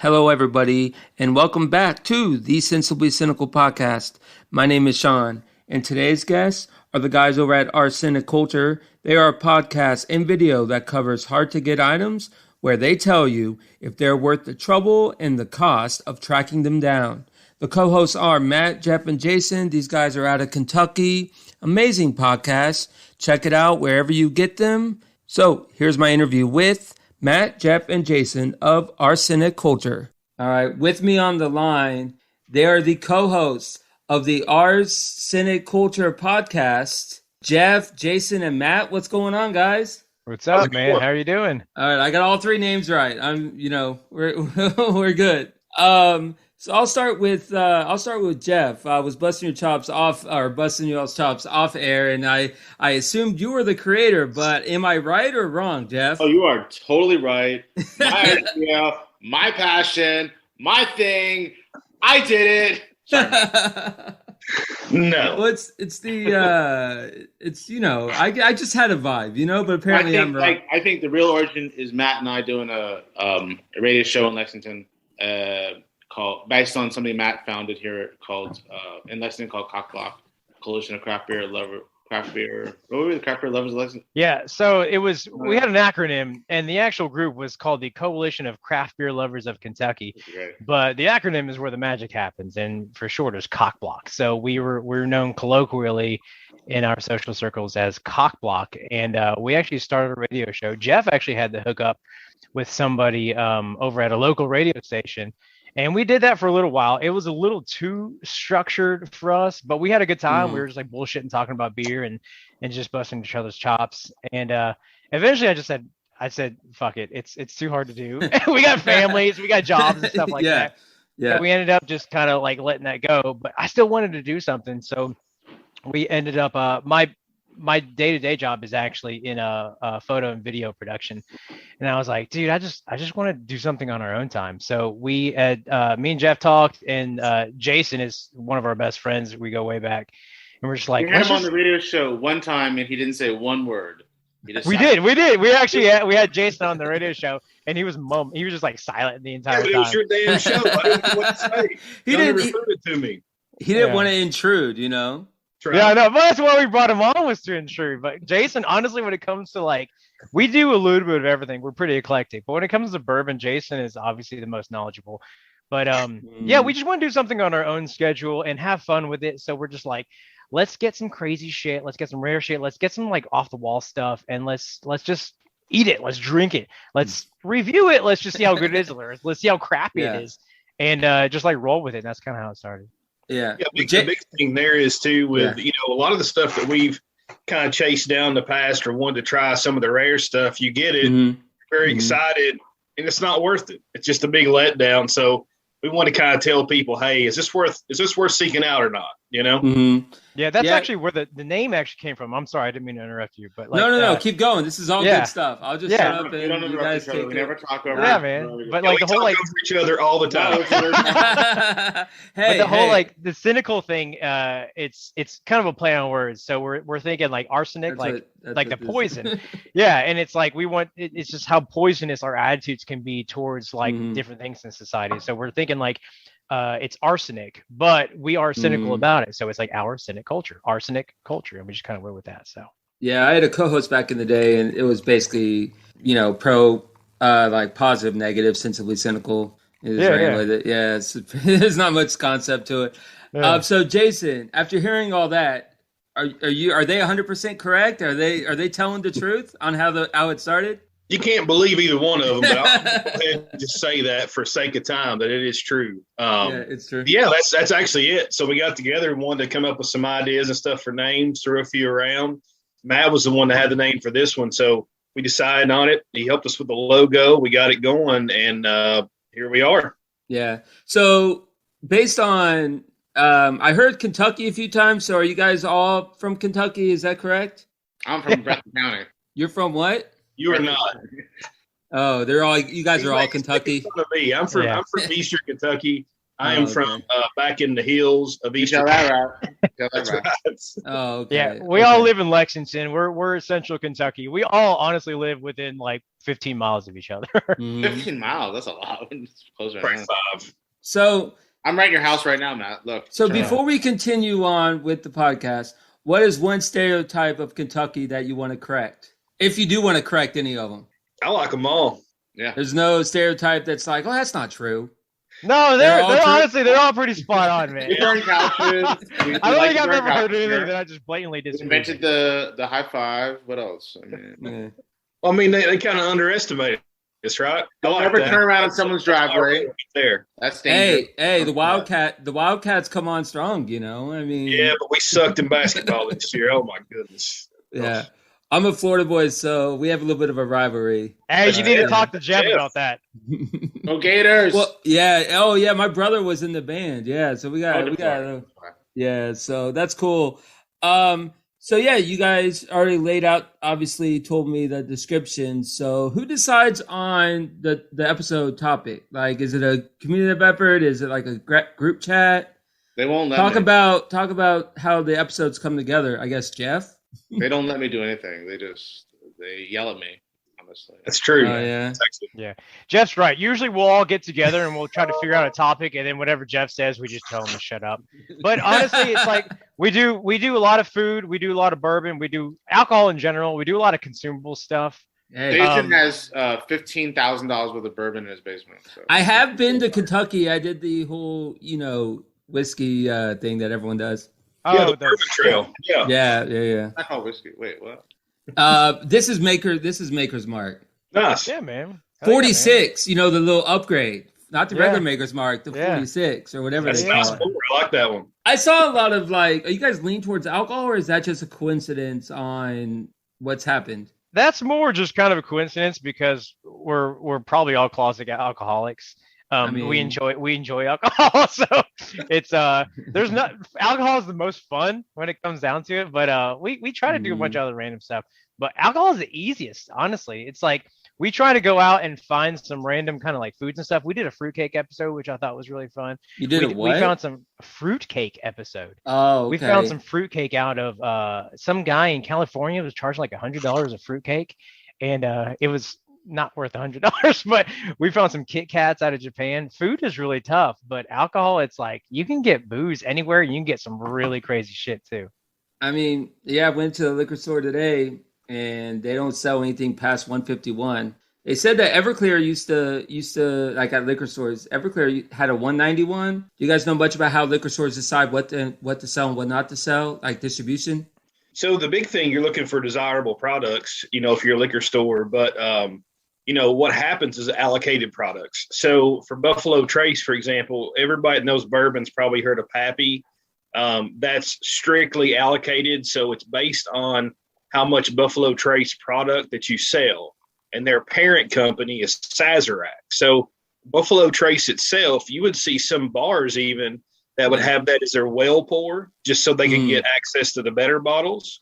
Hello, everybody, and welcome back to the Sensibly Cynical Podcast. My name is Sean, and today's guests are the guys over at Our Cynic Culture. They are a podcast and video that covers hard-to-get items where they tell you if they're worth the trouble and the cost of tracking them down. The co-hosts are Matt, Jeff, and Jason. These guys are out of Kentucky. Amazing podcast. Check it out wherever you get them. So here's my interview with Matt, Jeff, and Jason of Our Cynic Culture. All right, with me on the line, they are the co-hosts of the Our Cynic Culture Podcast. Jeff, Jason, and Matt. What's going on, guys? What's up, man? How are you doing? All right, I got all three names right. We're good. So I'll start with Jeff. I was busting you all's chops off air, and I assumed you were the creator, but am I right or wrong, Jeff? Oh, you are totally right. My idea, my passion, my thing. I did it. Sorry. No. Well, I just had a vibe, but apparently I'm right. I think the real origin is Matt and I doing a radio show in Lexington. Based on something Matt founded here in Lexington called Cockblock, Coalition of Craft Beer Lovers of Lexington. Yeah, so we had an acronym, and the actual group was called the Coalition of Craft Beer Lovers of Kentucky. Right. But the acronym is where the magic happens, and for short is Cockblock. So we're known colloquially in our social circles as Cockblock, and we actually started a radio show. Jeff actually had the hookup with somebody over at a local radio station. And we did that for a little while. It was a little too structured for us, but we had a good time. Mm-hmm. We were just like bullshitting, talking about beer and just busting each other's chops. And eventually I said, fuck it. It's too hard to do. We got families, we got jobs and stuff like that. Yeah. So we ended up just kind of like letting that go, but I still wanted to do something. So we ended up, my day-to-day job is actually in a photo and video production. And I was like, dude, I just want to do something on our own time. So me and Jeff talked, and Jason is one of our best friends. We go way back, and we're just like, we had him on the radio show one time, and he didn't say one word. We did. We had Jason on the radio show, and he was just like silent the entire time. It was your damn show. I didn't know what to say. He didn't refer it to me. He didn't want to intrude, True. Yeah, no, but that's why we brought him on, was to intrude. But Jason, honestly, when it comes to we do a little bit of everything. We're pretty eclectic, but when it comes to bourbon, Jason is obviously the most knowledgeable. But yeah, we just want to do something on our own schedule and have fun with it. So we're just like, let's get some crazy shit, let's get some rare shit, let's get some off the wall stuff, and let's just eat it, let's drink it, let's review it, let's just see how good it is, let's see how crappy it is, and just roll with it. And that's kind of how it started. Yeah. The big thing there is too with a lot of the stuff that we've kind of chased down in the past or wanted to try some of the rare stuff. You get it, very excited, and it's not worth it. It's just a big letdown. So we want to kind of tell people, hey, is this worth seeking out or not? Yeah, that's actually where the name actually came from. I'm sorry, I didn't mean to interrupt you, but no, keep going. This is all good stuff. I'll just shut up and you guys we never talk over. Yeah, man. But the whole over each other all the time. But the whole the cynical thing, it's kind of a play on words. So we're thinking arsenic, the poison. Yeah, and it's it's just how poisonous our attitudes can be towards different things in society. So we're thinking it's arsenic, but we are cynical about it. So it's our cynic culture, our cynic culture. And we just kind of went with that. So, yeah, I had a co-host back in the day, and it was basically, pro, positive, negative, sensibly cynical. There's not much concept to it. Yeah. So Jason, after hearing all that, are they 100% correct? Are they telling the truth on how it started? You can't believe either one of them, but I'll go ahead and just say that for sake of time that it is true. It's true. Yeah, that's actually it. So we got together and wanted to come up with some ideas and stuff for names, threw a few around. Matt was the one that had the name for this one, so we decided on it. He helped us with the logo. We got it going, and here we are. Yeah. So based on, I heard Kentucky a few times. So are you guys all from Kentucky? Is that correct? I'm from Breathitt County. You're from what? You are not. Oh, you guys are all Kentucky. I'm from Eastern Kentucky. I am from back in the hills of Eastern. That's right. Oh, okay. Yeah, we all live in Lexington. We're Central Kentucky. We all honestly live within like 15 miles of each other. 15 miles. That's a lot. Closer. 25. So I'm right in your house right now, Matt. Look. So before we continue on with the podcast, what is one stereotype of Kentucky that you want to correct? If you do want to correct any of them. I like them all. Yeah. There's no stereotype that's like, oh, that's not true. No, they're honestly, they're all pretty spot on, man. We burn couches. I don't think I've ever heard anything that I just blatantly disagree. We invented the high five. What else? I mean, they kind of underestimate us, right? Don't ever turn around in someone's driveway. There. That's dangerous. Hey, the Wildcats come on strong, you know. I mean, yeah, but we sucked in basketball this year. Oh my goodness. Yeah. I'm a Florida boy, so we have a little bit of a riverry. Hey, you need to talk to Jeff about that. Go Gators! Well, yeah. Oh, yeah. My brother was in the band. Yeah, so we got. Yeah, so that's cool. So yeah, you guys already laid out. Obviously, told me the description. So who decides on the episode topic? Like, is it a community effort? Is it like a group chat? They won't let talk about how the episodes come together. I guess Jeff. They don't let me do anything. They yell at me. Honestly, that's true. Yeah. Jeff's right. Usually we'll all get together and we'll try to figure out a topic, and then whatever Jeff says, we just tell him to shut up. But honestly, it's like we do a lot of food, we do a lot of bourbon, we do alcohol in general, we do a lot of consumable stuff. Jason has $15,000 worth of bourbon in his basement. So. I have been to Kentucky. I did the whole, whiskey thing that everyone does. Yeah, the Bourbon Trail. Yeah. I call whiskey. Wait, what? This is Maker's Mark. Nice. Yeah, man. 46. The little upgrade, not the regular Maker's Mark, the 46 or whatever. That's nice. I like that one. I saw a lot of are you guys lean towards alcohol, or is that just a coincidence on what's happened? That's more just kind of a coincidence because we're probably all closet alcoholics. We enjoy alcohol, so it's there's not alcohol is the most fun when it comes down to it, but we try to do a bunch of other random stuff, but alcohol is the easiest. Honestly, it's like we try to go out and find some random kind of like foods and stuff. We did a fruitcake episode, which I thought was really fun. You did what? We found some fruitcake episode. Oh, okay. We found some fruitcake out of some guy in California was charging like $100 a fruitcake, and it was not worth $100, but we found some Kit Kats out of Japan. Food is really tough, but alcohol, it's like you can get booze anywhere. You can get some really crazy shit too. I mean, yeah, I went to the liquor store today and they don't sell anything past 151. They said that Everclear used to like at liquor stores. Everclear had a 191. Do you guys know much about how liquor stores decide what to sell and what not to sell, like distribution? So the big thing, you're looking for desirable products, if you're a liquor store, but what happens is allocated products. So for Buffalo Trace, for example, everybody that knows bourbon's probably heard of Pappy. That's strictly allocated. So it's based on how much Buffalo Trace product that you sell. And their parent company is Sazerac. So Buffalo Trace itself, you would see some bars even that would have that as their well pour, just so they can get access to the better bottles.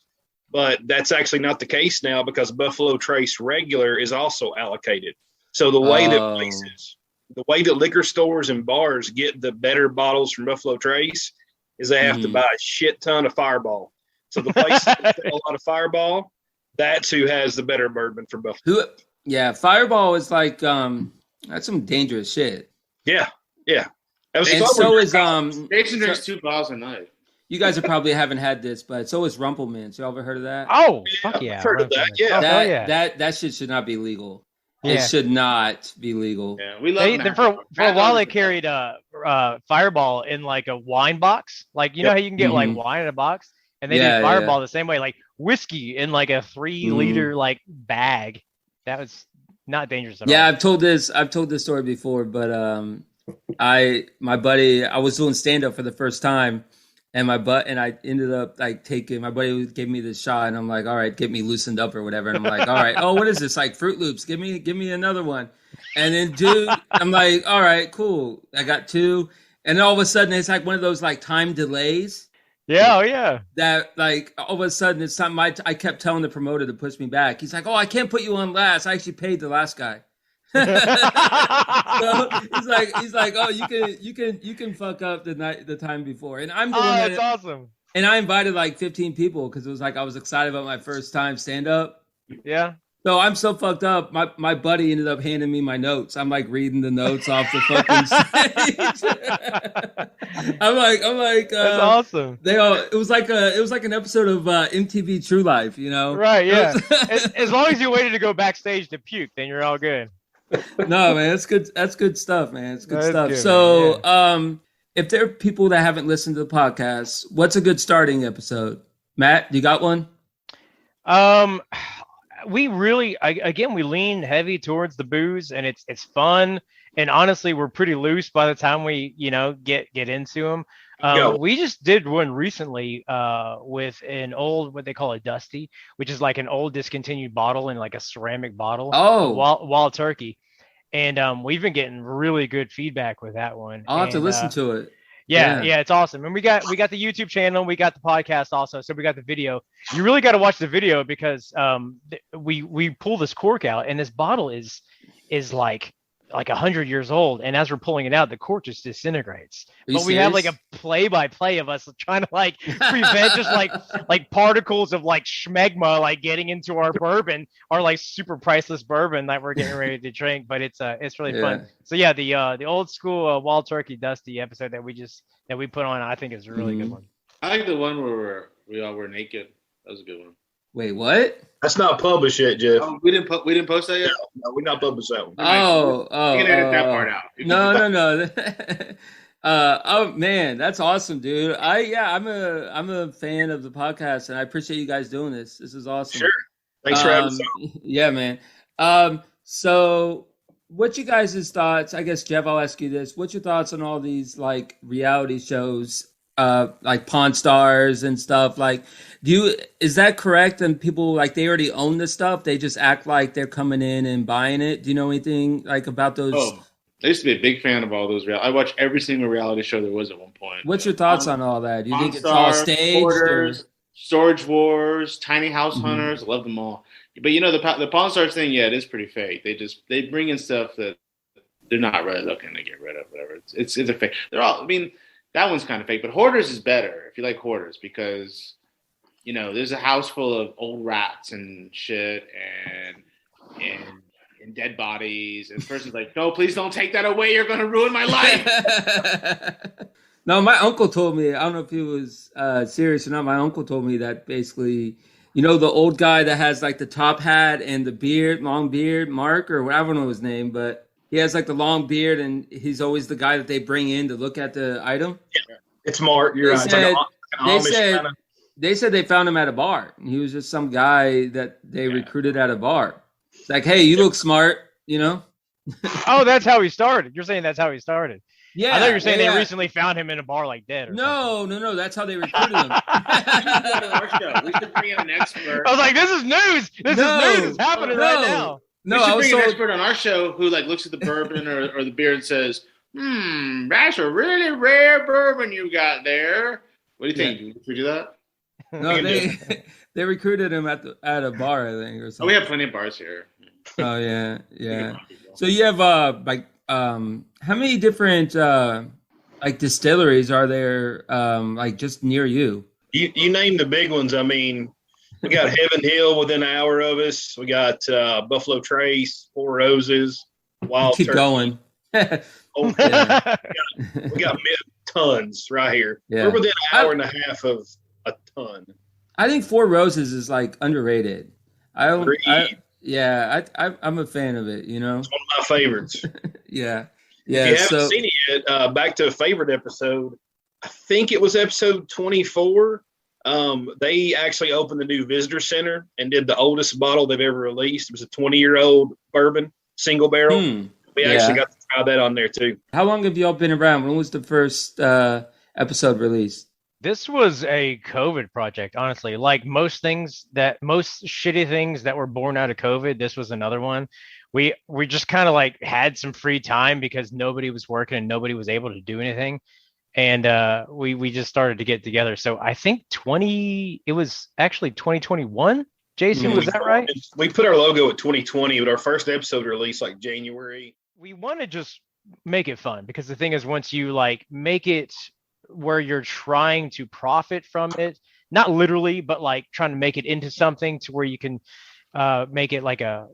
But that's actually not the case now because Buffalo Trace regular is also allocated. So the way that liquor stores and bars get the better bottles from Buffalo Trace is they have to buy a shit ton of Fireball. So the place that sell a lot of Fireball, that's who has the better bourbon for Buffalo. Yeah, Fireball is like that's some dangerous shit. Yeah. And so is Jason drinks 2 bottles a night. You guys probably haven't had this, but so is Rumpleman's. You ever heard of that? Oh, fuck yeah. I've heard of that. Yeah. That shit should not be legal. Yeah. It should not be legal. Yeah, we love for a while they carried Fireball in like a wine box. Like, how you can get like wine in a box? And they did Fireball the same way, like whiskey in like a 3-liter like bag. That was not dangerous at all. Yeah, I've told this story before, but my buddy, I was doing stand-up for the first time. And I ended up like taking, my buddy gave me this shot and I'm like, all right, get me loosened up or whatever. And I'm like, all right, oh, what is this? Like Fruit Loops, give me another one. And then dude, I'm like, all right, cool. I got 2. And then all of a sudden it's like one of those like time delays. Yeah. Oh yeah. That like all of a sudden it's time I kept telling the promoter to push me back. He's like, oh, I can't put you on last. I actually paid the last guy. So he's like, oh, you can fuck up the time before, and I'm the one that's awesome. And I invited like 15 people because it was like I was excited about my first time stand up. Yeah. So I'm so fucked up. My buddy ended up handing me my notes. I'm like reading the notes off the fucking stage. I'm like, that's awesome. It was like an episode of MTV True Life, you know? Right, yeah. As long as you waited to go backstage to puke, then you're all good. No, man, that's good. That's good stuff, man. It's good stuff. Good, so, yeah. If there are people that haven't listened to the podcast, what's a good starting episode? Matt, you got one? We really, again, we lean heavy towards the booze, and it's fun. And honestly, we're pretty loose by the time we, get into them. We just did one recently with an old, what they call a Dusty, which is like an old discontinued bottle in like a ceramic bottle. Oh, Wild Turkey. And we've been getting really good feedback with that one. I'll have to listen to it. Yeah, it's awesome. And we got the YouTube channel, we got the podcast also, so we got the video. You really got to watch the video because we pull this cork out, and this bottle is like 100 years old, and as we're pulling it out, the cork just disintegrates. But we have like a play-by-play of us trying to like prevent just like particles of like schmegma like getting into our bourbon, our like super priceless bourbon that we're getting ready to drink. But it's really fun. So yeah, the old school Wild Turkey Dusty episode that we put on, I think is a really good one. I like the one where we all were naked. That was a good one. Wait, what? That's not published yet, Jeff. Oh, we didn't post that yet. No, we not published that one. You can edit that part out. No. Oh man, that's awesome, dude. I'm a fan of the podcast, and I appreciate you guys doing this. This is awesome. Sure. Thanks for having us. Yeah, man. So what's you guys' thoughts? I guess Jeff, I'll ask you this. What's your thoughts on all these like reality shows? Like Pawn Stars and stuff. Like, is that correct? And people like they already own the stuff. They just act like they're coming in and buying it. Do you know anything like about those? Oh, I used to be a big fan of all those. I watched every single reality show there was at one point. What's your thoughts on all that? Do you think it's all staged? Hoarders, Storage Wars, Tiny House Hunters. I love them all. But the Pawn Stars thing, yeah, it is pretty fake. They bring in stuff that they're not really looking to get rid of. Whatever. It's a fake. They're all. I mean. That one's kind of fake, but Hoarders is better if you like Hoarders because, there's a house full of old rats and shit and dead bodies. And the person's like, no, please don't take that away. You're going to ruin my life. No, my uncle told me, I don't know if he was serious or not. My uncle told me that basically, the old guy that has like the top hat and the long beard, Mark, or I don't know his name, but he has like the long beard, and he's always the guy that they bring in to look at the item. Yeah, it's Mark. You're right. They said they found him at a bar. He was just some guy that they recruited at a bar. It's like, hey, you look smart, Oh, that's how he started. You're saying that's how he started. Yeah, I thought you were saying they recently found him in a bar like dead. No. That's how they recruited him. We should bring in an expert. I was like, this is news. This is news. It's happening right now. No, we should bring an expert on our show who like looks at the bourbon or the beer and says, that's a really rare bourbon you got there. What do you think? Should we do that? No, they recruited him at a bar, I think, or something. Oh, we have plenty of bars here. Oh yeah. So you have how many different like distilleries are there like just near you? You name the big ones. I mean, we got Heaven Hill within an hour of us. We got Buffalo Trace, Four Roses, Wild Keep Turkey. going. We got tons right here. Yeah. We're within an hour and a half of a ton. I think Four Roses is like underrated. I'm a fan of it. It's one of my favorites. Yeah. If you haven't seen it yet, back to a favorite episode. I think it was episode 24. They actually opened the new visitor center and did the oldest bottle they've ever released. It was a 20-year-old bourbon, single barrel. We actually got to try that on there too. How long have y'all been around? When was the first episode released? This was a COVID project, honestly. Like most shitty things that were born out of COVID, this was another one. We just kind of like had some free time because nobody was working and nobody was able to do anything. And we just started to get together. So I think it was actually 2021 Jason, was that right? We put our logo at 2020, but our first episode released like January. We want to just make it fun, because the thing is, once you like make it where you're trying to profit from it, not literally, but like trying to make it into something to where you can make it like a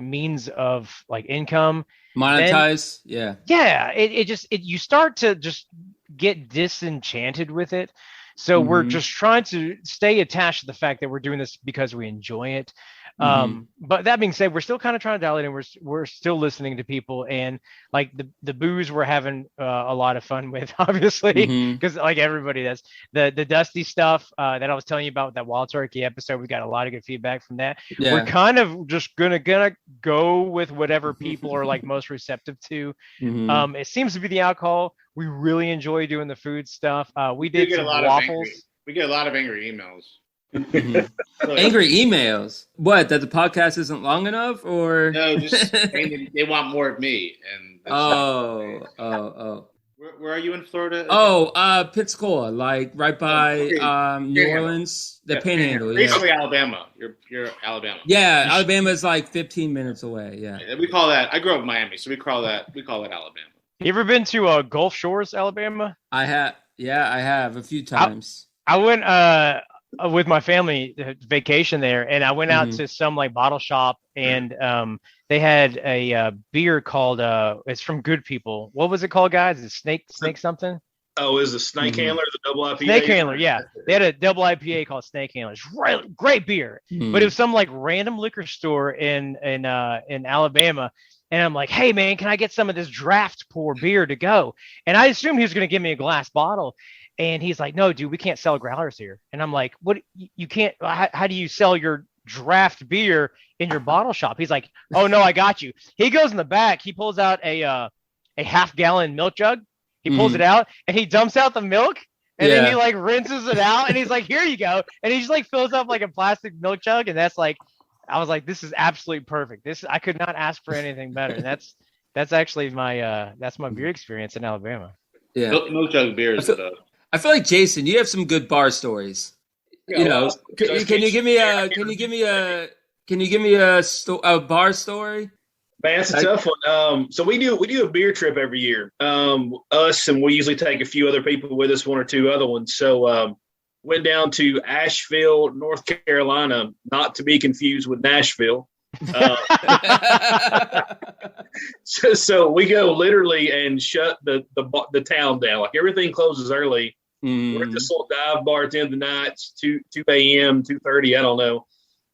means of like income, monetize. You start to just get disenchanted with it. So we're just trying to stay attached to the fact that we're doing this because we enjoy it. But that being said, we're still kind of trying to dial it in. We're still listening to people, and like the booze we're having a lot of fun with, obviously, because like everybody does. The Dusty stuff that I was telling you about, that Wild Turkey episode, we got a lot of good feedback from that. Yeah. We're kind of just gonna go with whatever people are like most receptive to. It seems to be the alcohol. We really enjoy doing the food stuff. We did some waffles. We get a lot of angry emails. Angry emails? What? That the podcast isn't long enough, or no? Just they want more of me. And Where are you in Florida? Pensacola, like right by New Orleans, the Panhandle. Basically, Alabama. You're Alabama. Yeah, Alabama is like 15 minutes away. Yeah, we call that. I grew up in Miami, so we call it Alabama. You ever been to Gulf Shores, Alabama? I have. Yeah, I have a few times. I went with my family vacation there, and I went out to some like bottle shop, and they had a beer called it's from Good People. What was it called, guys? Is it Snake something? Oh, is the Snake Handler the double IPA? Snake Handler, yeah. They had a double IPA called Snake Handler. It's great beer, but it was some like random liquor store in Alabama. And I'm like, hey, man, can I get some of this draft pour beer to go? And I assumed he was going to give me a glass bottle. And he's like, no, dude, we can't sell growlers here. And I'm like, what? You can't? How do you sell your draft beer in your bottle shop? He's like, oh, no, I got you. He goes in the back. He pulls out a half-gallon milk jug. He pulls it out, and he dumps out the milk. And then he like rinses it out. And he's like, here you go. And he just like fills up like a plastic milk jug. And that's like, I was like, this is absolutely perfect. I could not ask for anything better. And that's actually my beer experience in Alabama. Yeah, milk jug beer is I feel like, Jason, you have some good bar stories. Yeah, can you give me a bar story? Man, that's a tough one. So we do a beer trip every year. Us, and we usually take a few other people with us, one or two other ones. So went down to Asheville, North Carolina, not to be confused with Nashville. So we go literally and shut the town down. Like everything closes early. We're at this little dive bar at the end of the night. It's 2 a.m., 2:30, I don't know.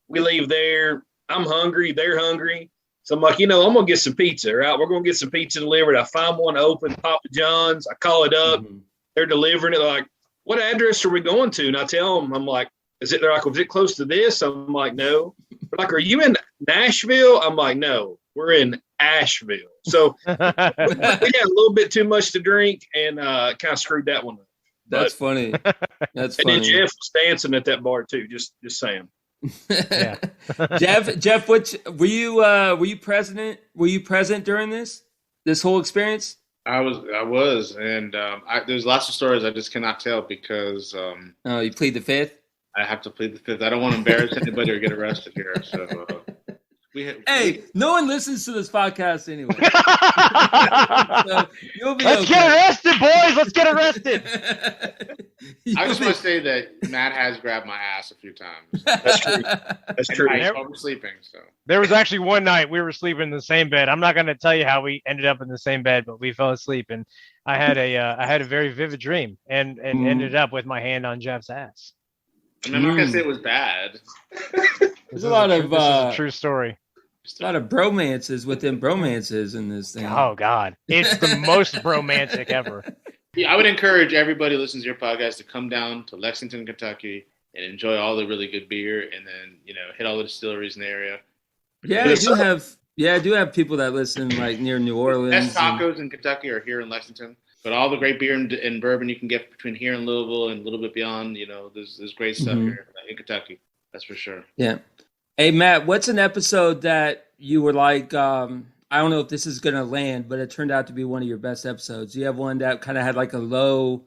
We leave there. I'm hungry. They're hungry. So I'm like, I'm going to get some pizza, right? We're going to get some pizza delivered. I find one open, Papa John's. I call it up. They're delivering it. They're like, what address are we going to? And I tell them, I'm like, they're like, is it close to this? I'm like, no. They're like, are you in Nashville? I'm like, no, we're in Asheville. So we had a little bit too much to drink and kind of screwed that one up. That's funny. That's funny. And then Jeff was dancing at that bar too. Just saying. Yeah. Jeff, were you present during this whole experience? I was, and there's lots of stories I just cannot tell because. You plead the fifth? I have to plead the fifth. I don't want to embarrass anybody or get arrested here. So. No one listens to this podcast anyway. So Let's get arrested, boys. Let's get arrested. I just want to say that Matt has grabbed my ass a few times. That's true. That's true. I was sleeping. So there was actually one night we were sleeping in the same bed. I'm not going to tell you how we ended up in the same bed, but we fell asleep, and I had a very vivid dream, and ended up with my hand on Jeff's ass. And I'm not going to say it was bad. There's a lot of this is a true story. A lot of bromances within bromances in this thing. Oh God, it's the most bromantic ever. Yeah, I would encourage everybody who listens to your podcast to come down to Lexington, Kentucky, and enjoy all the really good beer, and then hit all the distilleries in the area. Yeah, I do have people that listen like near New Orleans. Best tacos in Kentucky are here in Lexington, but all the great beer and bourbon you can get between here and Louisville and a little bit beyond. There's great stuff here in Kentucky. That's for sure. Yeah. Hey, Matt, what's an episode that you were like, I don't know if this is going to land, but it turned out to be one of your best episodes? Do you have one that kind of had like a low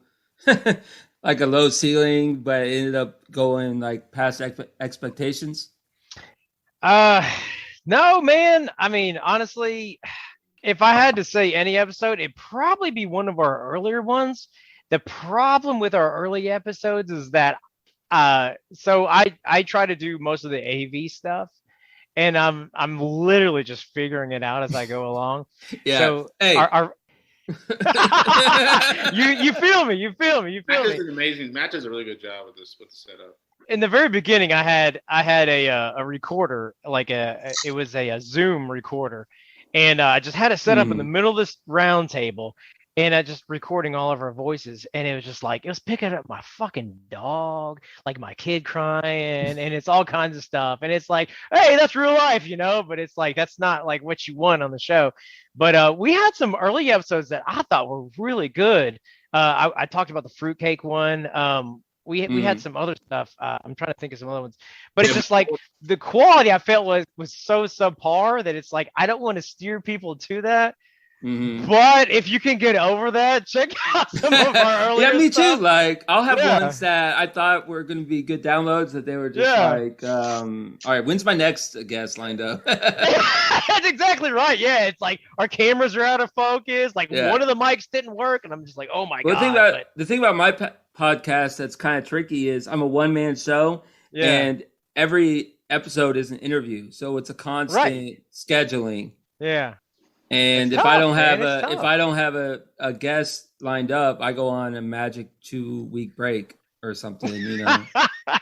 like a low ceiling, but it ended up going like past expectations? No, man. I mean, honestly, if I had to say any episode, it'd probably be one of our earlier ones. The problem with our early episodes is that so I try to do most of the AV stuff, and I'm literally just figuring it out as I go along. Yeah. So hey. our you feel me. Matt does an amazing. Matt does a really good job with the setup. In the very beginning, I had a recorder, like it was a Zoom recorder, and I just had it set up in the middle of this round table, and I just recording all of our voices, and it was just like it was picking up my fucking dog, like my kid crying, and it's all kinds of stuff, and it's like, hey, that's real life, you know, but it's like that's not like what you want on the show. But we had some early episodes that I thought were really good. I talked about the fruitcake one. We had some other stuff. I'm trying to think of some other ones, but it's just like the quality I felt was so subpar that it's like I don't want to steer people to that. Mm-hmm. But if you can get over that, check out some of our earlier yeah, me stuff. too. Like I'll have ones that I thought were going to be good downloads that they were just like, all right, when's my next guest lined up? That's exactly right. Yeah, it's like our cameras are out of focus. Like one of the mics didn't work, and I'm just like, oh my god. The thing about my podcast that's kind of tricky is I'm a one-man show, and every episode is an interview, so it's a constant scheduling. Yeah. And if I don't have a guest lined up, I go on a magic 2-week break or something, you know.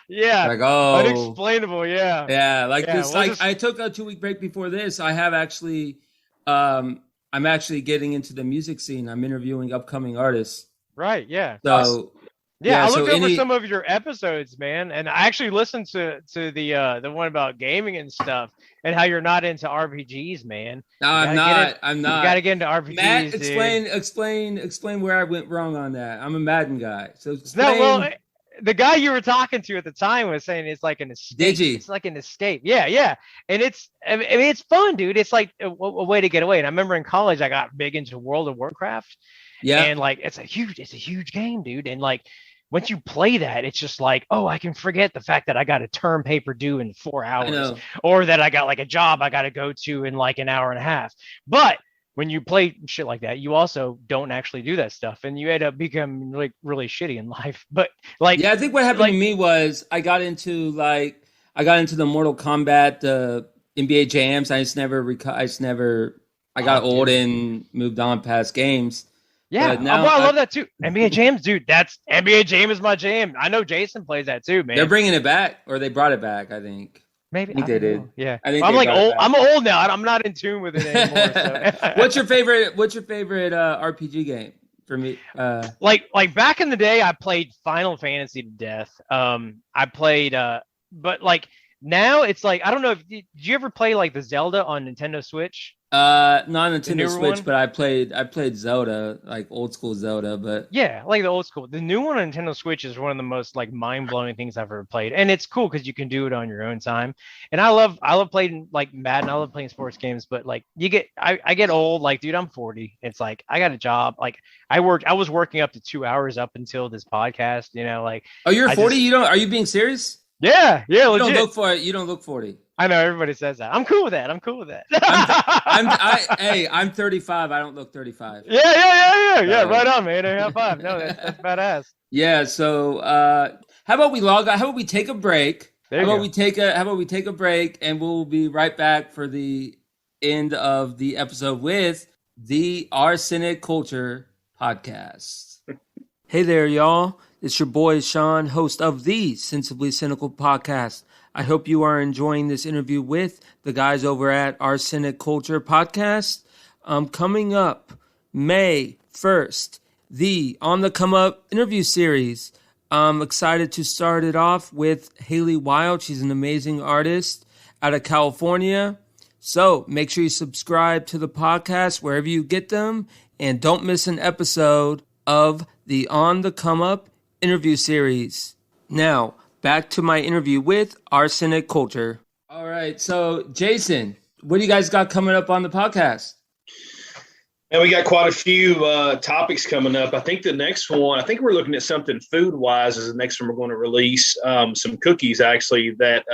Yeah. Like, oh, unexplainable, yeah. Yeah, like this I took a 2-week break before this. I have actually I'm actually getting into the music scene. I'm interviewing upcoming artists. Right, yeah. So I looked over some of your episodes, man, and I actually listened to the one about gaming and stuff, and how you're not into RPGs, man. No, I'm not. You got to get into RPGs. Matt, explain where I went wrong on that. I'm a Madden guy, so the guy you were talking to at the time was saying it's like an escape. It's like an escape. Yeah, and it's fun, dude. It's like a way to get away. And I remember in college I got big into World of Warcraft. Yeah, and like it's a huge game, dude. And like once you play that, it's just like, oh, I can forget the fact that I got a term paper due in 4 hours, or that I got like a job I got to go to in like an hour and a half. But when you play shit like that, you also don't actually do that stuff, and you end up becoming like really shitty in life. But like, I think what happened to me was I got into the Mortal Kombat, the NBA jams. I got old and moved on past games. Yeah, I love that too. NBA Jams, dude. NBA Jam is my jam. I know Jason plays that too, man. They're bringing it back, or they brought it back. I think. Maybe I think they did. Yeah, I'm like old. I'm old now. I'm not in tune with it anymore. So. What's your favorite RPG game? For me, like back in the day, I played Final Fantasy to death. I played, but like now it's like I don't know. Did you ever play like the Zelda on Nintendo Switch? Not Nintendo Switch, one? But I played Zelda, like old school Zelda, but yeah, like the old school. The new one on Nintendo Switch is one of the most like mind blowing things I've ever played, and it's cool because you can do it on your own time. And I love playing like Madden. I love playing sports games, but like I get old. Like, dude, I'm 40. It's like I got a job. Like I was working up to 2 hours up until this podcast. You know, like oh, you're 40. Are you being serious? Yeah, legit. You don't look for it. You don't look 40. I know everybody says that. I'm cool with that. I'm 35. I don't look 35. Yeah. Right on, man. High five. No, that's badass. Yeah. So, how about we log out? How about we take a break? How about we take a break, and we'll be right back for the end of the episode with the Our Cynic Culture Podcast. Hey there, y'all. It's your boy Sean, host of the Sensibly Cynical Podcast. I hope you are enjoying this interview with the guys over at Our Cynic Culture Podcast. Coming up May 1st, the On the Come Up interview series. I'm excited to start it off with Haley Wild. She's an amazing artist out of California. So make sure you subscribe to the podcast wherever you get them, and don't miss an episode of the On the Come Up interview series. Now, back to my interview with Our Cynic Culture. All right, so Jason, what do you guys got coming up on the podcast? And we got quite a few topics coming up. I think the next one, I think we're looking at something food-wise is the next one we're going to release. Some cookies, actually, that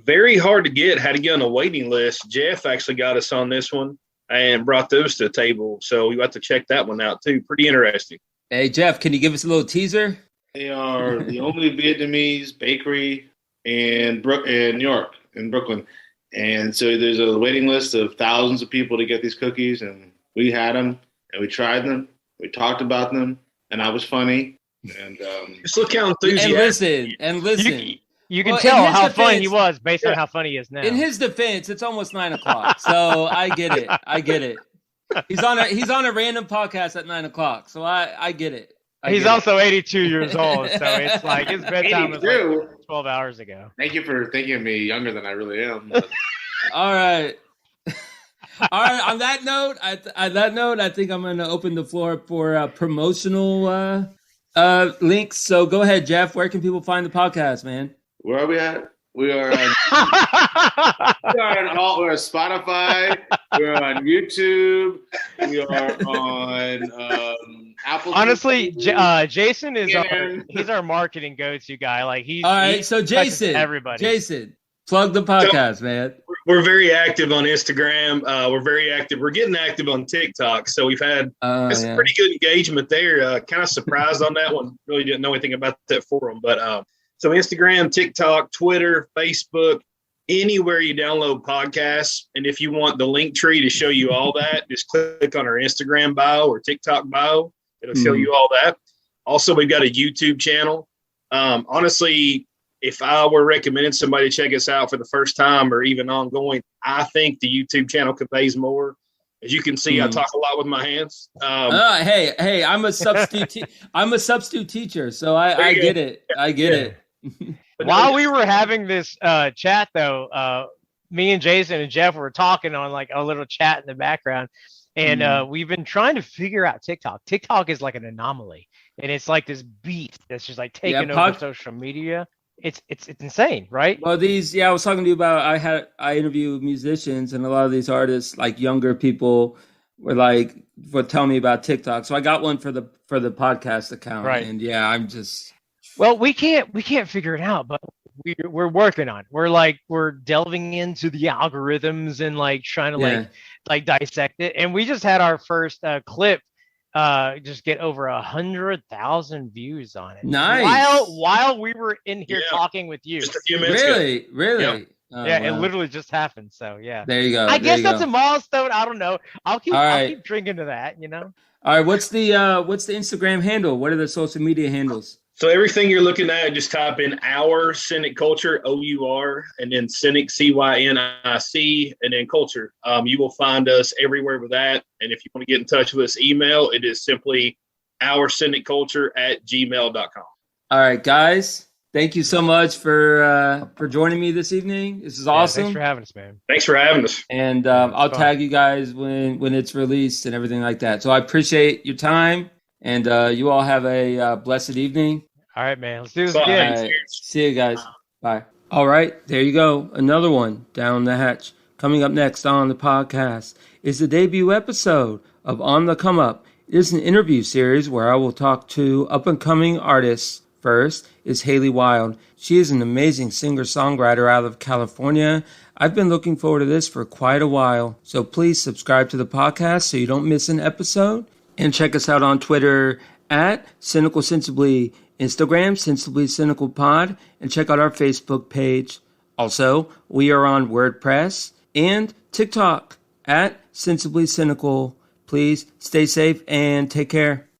very hard to get, had to get on a waiting list. Jeff actually got us on this one and brought those to the table. So you have to check that one out, too. Pretty interesting. Hey, Jeff, can you give us a little teaser? They are the only Vietnamese bakery in New York, in Brooklyn. And so there's a waiting list of thousands of people to get these cookies, and we had them, and we tried them, we talked about them, and I was funny. And just look how enthusiastic. And listen. You can tell how funny he was based on how funny he is now. In his defense, it's almost 9:00, so I get it. He's on a random podcast at 9:00, so I get it. He's also 82 years old, so it's like his bedtime was like 12 hours ago. Thank you for thinking of me younger than I really am. All right. All right. On that note, I think I'm going to open the floor for promotional links. So go ahead, Jeff. Where can people find the podcast, man? Where are we at? We are on, we're on Spotify. We're on YouTube. We are on Apple. Honestly, Jason is he's our marketing go-to guy. Like all right. So Jason, plug the podcast, man. We're very active on Instagram. We're very active. We're getting active on TikTok. So we've had some pretty good engagement there. Kind of surprised on that one. Really didn't know anything about that forum, but. So Instagram, TikTok, Twitter, Facebook, anywhere you download podcasts. And if you want the link tree to show you all that, just click on our Instagram bio or TikTok bio. It'll show you all that. Also, we've got a YouTube channel. Honestly, if I were recommending somebody to check us out for the first time or even ongoing, I think the YouTube channel conveys more. As you can see, I talk a lot with my hands. Hey, I'm a substitute. I'm a substitute teacher, so I get it. I get it. While we were having this chat, though, me and Jason and Jeff were talking on like a little chat in the background, and we've been trying to figure out TikTok. TikTok is like an anomaly, and it's like this beast that's just like taking over social media. It's insane, right? Well, I was talking to you about. I interview musicians, and a lot of these artists, like younger people, were telling me about TikTok. So I got one for the podcast account, right? And yeah, I'm just. Well, we can't figure it out, but we're working on it. We're delving into the algorithms and like trying to like dissect it. And we just had our first clip just get over 100,000 views on it. Nice. While we were in here talking with you. Just a few minutes ago. Really? Yep. It literally just happened. So yeah. There you go. I guess that's a milestone. I don't know. I'll keep drinking to that, you know. All right. What's the Instagram handle? What are the social media handles? So everything you're looking at, just type in Our Cynic Culture, OUR, and then Cynic, CYNIC, and then Culture. You will find us everywhere with that. And if you want to get in touch with us, email, it is simply ourcynicculture@gmail.com. All right, guys. Thank you so much for joining me this evening. This is awesome. Thanks for having us, man. Thanks for having us. And I'll tag you guys when it's released and everything like that. So I appreciate your time, and you all have a blessed evening. All right, man. Let's do this again. Right. See you guys. Bye. All right. There you go. Another one down the hatch. Coming up next on the podcast is the debut episode of On the Come Up. It is an interview series where I will talk to up-and-coming artists. First is Haley Wild. She is an amazing singer-songwriter out of California. I've been looking forward to this for quite a while. So please subscribe to the podcast so you don't miss an episode. And check us out on Twitter at Cynical Sensibly, Instagram, Sensibly Cynical Pod, and check out our Facebook page. Also, we are on WordPress and TikTok at Sensibly Cynical. Please stay safe and take care.